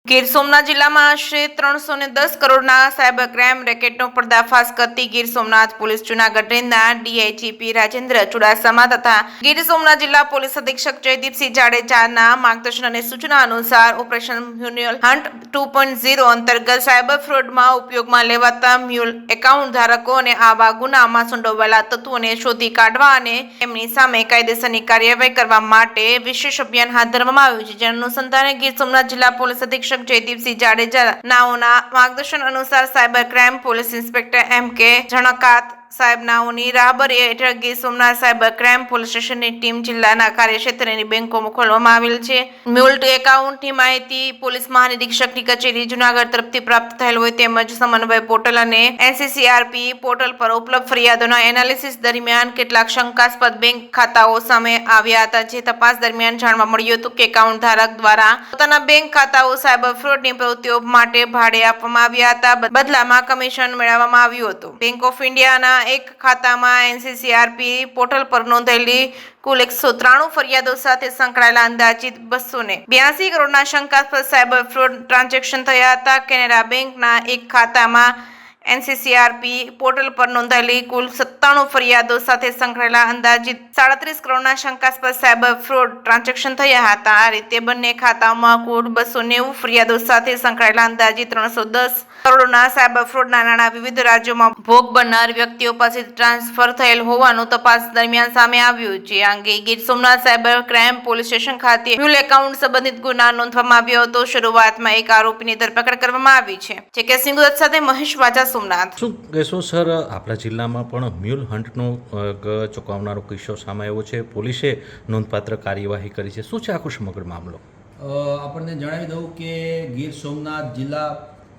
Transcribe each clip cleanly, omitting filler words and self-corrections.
ગીર સોમનાથ જિલ્લામાં આશરે 310 કરોડના સાયબર ક્રાઇમ રેકેટનો પર્દાફાશ કરતી ગીર સોમનાથ પોલીસ જૂનાગઢ રેન્જના ડીઆઈજીપી રાજેન્દ્ર ચુડાસમા તથા ગીર સોમનાથ જિલ્લા પોલીસ અધિક્ષક જયદીપસિંહ જાડેજાના માર્ગદર્શન અને સૂચના અનુસાર ઓપરેશન મ્યુલ હન્ટ 2.0 અંતર્ગત સાયબર ફ્રોડમાં ઉપયોગમાં લેવાતા મ્યુલ એકાઉન્ટ ધારકો અને આવા ગુનામાં સંડોવાયેલા તત્વોને શોધી કાઢવા અને તેમની સામે કાયદેસરની કાર્યવાહી કરવા માટે વિશેષ અભિયાન હાથ ધરવામાં આવ્યું છે. જેના અનુસંધાને ગીર સોમનાથ જિલ્લા પોલીસ અધિક્ષક જયદીપસિંહ જાડેજા નાઓના માર્ગદર્શન અનુસાર સાયબર ક્રાઇમ પોલીસ ઇન્સ્પેક્ટર એમ.કે. જણકાત સાહેબ નાઓની રાહબરી હેઠળ Gir Somnath cyber crime police સ્ટેશનની ટીમ જિલ્લાના કાર્યક્ષેત્રની બેંકોમાં ખોલવામાં આવેલ છે. મ્યુલ્ટ એકાઉન્ટની માહિતી પોલીસ મહાનિરીક્ષકની કચેરી જૂનાગઢ તરફથી પ્રાપ્ત થયેલ હોય તેમજ સમન્વય પોર્ટલ અને એનસીસીઆરપી પોર્ટલ પર ઉપલબ્ધ ફરિયાદોના એનાલિસિસ દરમિયાન કેટલાક શંકાસ્પદ બેંક ખાતાઓ સામે આવ્યા હતા. જે તપાસ દરમિયાન જાણવા મળ્યું હતું કે એકાઉન્ટ ધારક દ્વારા પોતાના બેંક ખાતાઓ સાયબર ફ્રોડની પ્રવૃત્તિઓ માટે ભાડે આપવામાં આવ્યા હતા. બદલામાં કમિશન મેળવવામાં આવ્યું હતું. બેંક ઓફ ઇન્ડિયાના એક ખાતામાં એનસીસીઆરપી પોર્ટલ પર નોંધાયેલી કુલ 193 ફરિયાદો સાથે સંકળાયેલા અંદાજિત 282 કરોડના શંકાસ્પદ સાયબર ફ્રોડ ટ્રાન્ઝેક્શન થયા હતા. કેનેરા બેંકના એક ખાતામાં એનસીસીઆરપી પોર્ટલ પર નોંધાયેલી કુલ 97 ફરિયાદો સાથે સંકળાયેલા અંદાજિત 37 કરોડના શંકાસ્પદ સાયબર ફ્રોડ ટ્રાન્ઝેક્શન થયા હતા. આ રીતે બંને ખાતાઓમાં કુલ 290 ફરિયાદો સાથે સંકળાયેલા અંદાજિત 310 કરોડના સાયબર ફ્રોડના નાણાં વિવિધ રાજ્યોમાં ભોગ બનનાર વ્યક્તિઓ પાસે ટ્રાન્સફર થયેલ હોવાનું તપાસ દરમિયાન સામે આવ્યું છે. આ અંગે Gir Somnath cyber crime police station ખાતે મ્યુલ એકાઉન્ટ સંબંધિત ગુના નોંધવામાં આવ્યો હતો. શરૂઆતમાં એક આરોપીની ધરપકડ કરવામાં આવી છે. જે કે સિંગુદત સાથે મહેશ વાજા સોમનાથ. શું કહેશો સર, આપણા જિલ્લામાં પણ મ્યુલ હન્ટનો ચોંકાવનારો કિસ્સો સામે આવ્યો છે. પોલીસે નોંધપાત્ર કાર્યવાહી કરી છે. શું છે આખો સમગ્ર મામલો? આપણને જણાવી દઉં કે ગીર સોમનાથ જિલ્લા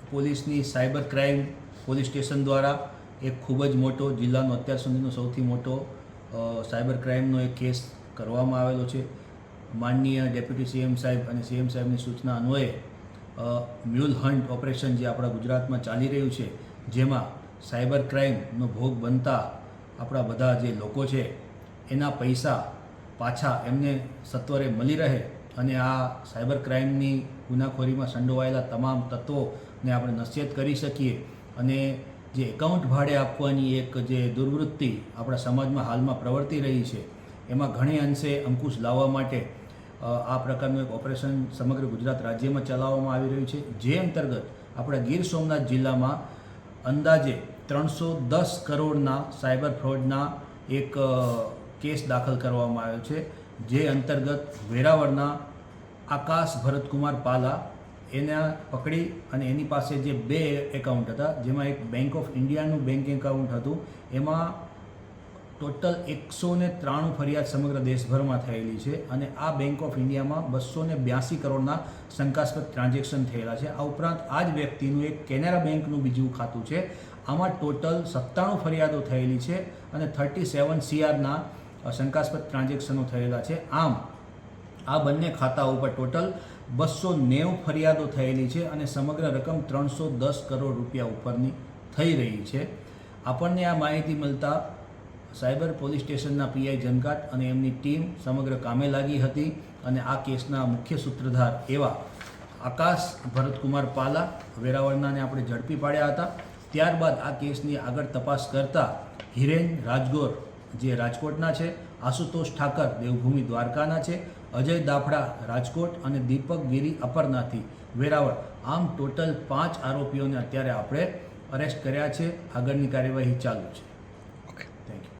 પોલીસની સાયબર ક્રાઇમ પોલીસ સ્ટેશન દ્વારા એક ખૂબ જ મોટો જિલ્લાનો અત્યાર સુધીનો સૌથી મોટો સાયબર ક્રાઇમનો એક કેસ કરવામાં આવેલો છે. માનનીય ડેપ્યુટી સીએમ સાહેબ અને સીએમ સાહેબની સૂચના અન્વયે મ્યુલ હન્ટ ઓપરેશન જે આપણા ગુજરાતમાં ચાલી રહ્યું છે, જેમાં સાયબર ક્રાઇમનો ભોગ બનતા આપણા બધા જે લોકો છે એના પૈસા પાછા એમને સત્વરે મળી રહે અને આ સાયબર ક્રાઇમની ગુનાખોરીમાં સંડોવાયેલા તમામ તત્વોને આપણે નશ્યત કરી શકીએ અને જે એકાઉન્ટ ભાડે આપવાની એક જે દુર્વૃત્તિ આપણા સમાજમાં હાલમાં પ્રવર્તી રહી છે એમાં ઘણી અંશે અંકુશ લાવવા માટે આ પ્રકારનું એક ઓપરેશન સમગ્ર ગુજરાત રાજ્યમાં ચલાવવામાં આવી રહ્યું છે. જે અંતર્ગત આપણા ગીર સોમનાથ જિલ્લામાં અંદાજે 310 કરોડના સાયબર ફ્રોડના એક કેસ દાખલ કરવામાં આવ્યો છે. જે અંતર્ગત વેરાવળના આકાશ ભરતકુમાર પાલા એને પકડી અને એની પાસે જે 2 એકાઉન્ટ હતા, જેમાં એક બેંક ઓફ ઇન્ડિયાનું બેંક એકાઉન્ટ હતું, એમાં ટોટલ 193 ફરિયાદ સમગ્ર દેશભરમાં થયેલી છે અને આ બેંક ઓફ ઇન્ડિયામાં 282 કરોડના શંકાસ્પદ ટ્રાન્ઝેક્શન થયેલા છે. આ ઉપરાંત આ જ વ્યક્તિનું એક કેનેરા બેંકનું બીજું ખાતું છે. આમાં ટોટલ 97 ફરિયાદો થયેલી છે અને 37 CRના શંકાસ્પદ ટ્રાન્ઝેક્શનો થયેલા છે. આમ આ બંને ખાતા ઉપર ટોટલ 290 ફરિયાદો થયેલી છે અને સમગ્ર રકમ 310 કરોડ રૂપિયા ઉપરની થઈ રહી છે. આપણને આ માહિતી મળતા સાયબર પોલીસ સ્ટેશનના પીઆઈ જનકાટ અને એમની ટીમ સમગ્ર કામે લાગી હતી અને આ કેસના મુખ્ય સૂત્રધાર એવા આકાશ ભરતકુમાર પાલા વેરાવળનાને આપણે ઝડપી પાડ્યા હતા. ત્યારબાદ આ કેસની આગળ તપાસ કરતા હિરેન રાજગોર જે રાજકોટના છે, આશુતોષ ઠાકર દેવભૂમિ દ્વારકાના છે, અજય દાફડા રાજકોટ અને દીપક ગિરી અપરનાથી વેરાવળ, આમ ટોટલ 5 આરોપીઓને અત્યારે આપણે અરેસ્ટ કર્યા છે. આગળની કાર્યવાહી ચાલુ છે.